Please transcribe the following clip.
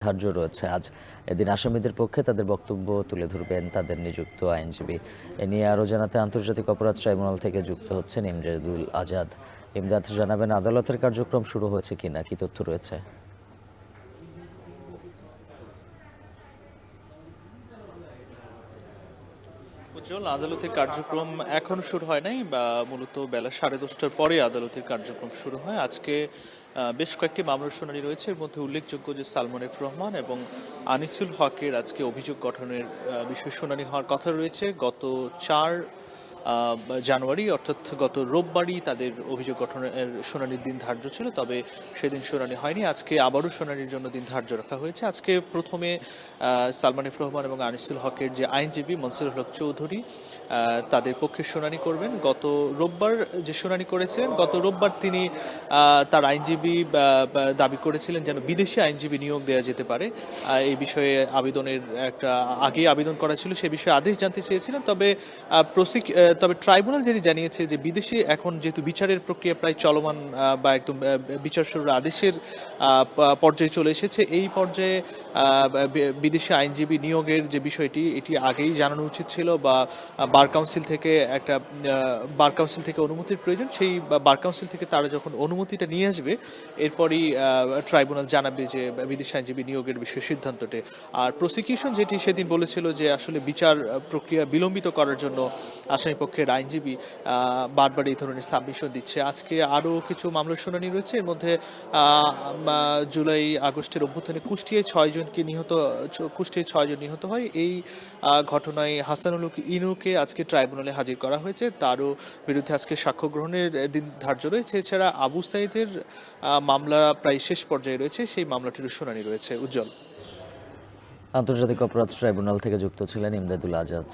ধার্য রয়েছে আজ। এদিন আসামিদের পক্ষে তাদের বক্তব্য তুলে ধরবেন তাদের নিযুক্ত আইনজীবী। এ নিয়ে আরও জানাতে আন্তর্জাতিক অপরাধ ট্রাইব্যুনাল থেকে যুক্ত হচ্ছেন ইমদাদুল আজাদ। ইমদাদ জানাবেন আদালতের কার্যক্রম শুরু হয়েছে কিনা, কি তথ্য রয়েছে? উজ্জ্বল, আদালতের কার্যক্রম এখনো শুরু হয় নাই, বা মূলত বেলা 10:30টার পরে আদালতের কার্যক্রম শুরু হয়। আজকে বেশ কয়েকটি মামলার শুনানি রয়েছে। এর মধ্যে উল্লেখযোগ্য যে সালমান এফ রহমান এবং আনিসুল হকের আজকে অভিযোগ গঠনের বিষয়ে শুনানি হওয়ার কথা রয়েছে। গত 4 জানুয়ারি অর্থাৎ গত রোববারই তাদের অভিযোগ গঠনের শুনানির দিন ধার্য ছিল, তবে সেদিন শুনানি হয়নি। আজকে আবারও শুনানির জন্য দিন ধার্য রাখা হয়েছে। আজকে প্রথমে সালমান এফ রহমান এবং আনিসুল হকের যে আইনজীবী মনসুরুল হক চৌধুরী তাদের পক্ষে শুনানি করবেন। গত রোববার যে শুনানি করেছিলেন, গত রোববার তিনি তার আইনজীবী দাবি করেছিলেন যেন বিদেশি আইনজীবী নিয়োগ দেওয়া যেতে পারে। এই বিষয়ে আবেদনের একটা আগে আবেদন করা ছিল, সে বিষয়ে আদেশ জানতে চেয়েছিলেন। তবে ট্রাইব্যুনাল যেটি জানিয়েছে যে বিদেশি এখন যেহেতু বিচারের প্রক্রিয়া প্রায় চলমান বা একদম বিচার শুরুর আদেশের পর্যায়ে চলে এসেছে, এই পর্যায়ে বিদেশি আইনজীবী নিয়োগের যে বিষয়টি, এটি আগেই জানানো উচিত ছিল, বা বার কাউন্সিল থেকে অনুমতির প্রয়োজন। সেই বার কাউন্সিল থেকে তারা যখন অনুমতিটা নিয়ে আসবে, এরপরই ট্রাইব্যুনাল জানাবে যে বিদেশি আইনজীবী নিয়োগের বিষয়ে সিদ্ধান্তটি। আর প্রসিকিউশন যেটি সেদিন বলেছিল যে আসলে বিচার প্রক্রিয়া বিলম্বিত করার জন্য আসামিপক্ষের আইনজীবী বারবার এই ধরনের সাবমিশন দিচ্ছে। আজকে আরও কিছু মামলার শুনানি রয়েছে। এর মধ্যে জুলাই আগস্টের অভ্যুত্থানে কুষ্টিয়ায় 6 জন নিহত হয়। এই ঘটনায় হাসানুল ইনুকে আজকে ট্রাইব্যুনালে হাজির করা হয়েছে। তারও বিরুদ্ধে আজকে সাক্ষ্য গ্রহণের দিন ধার্য রয়েছে। এছাড়া আবু সাইদের মামলা প্রায় শেষ পর্যায়ে রয়েছে, সেই মামলাটির শুনানি রয়েছে। উজ্জ্বল। আন্তর্জাতিক অপরাধ ট্রাইব্যুনাল থেকে যুক্ত ছিলেন ইমদাদুল আজাদ।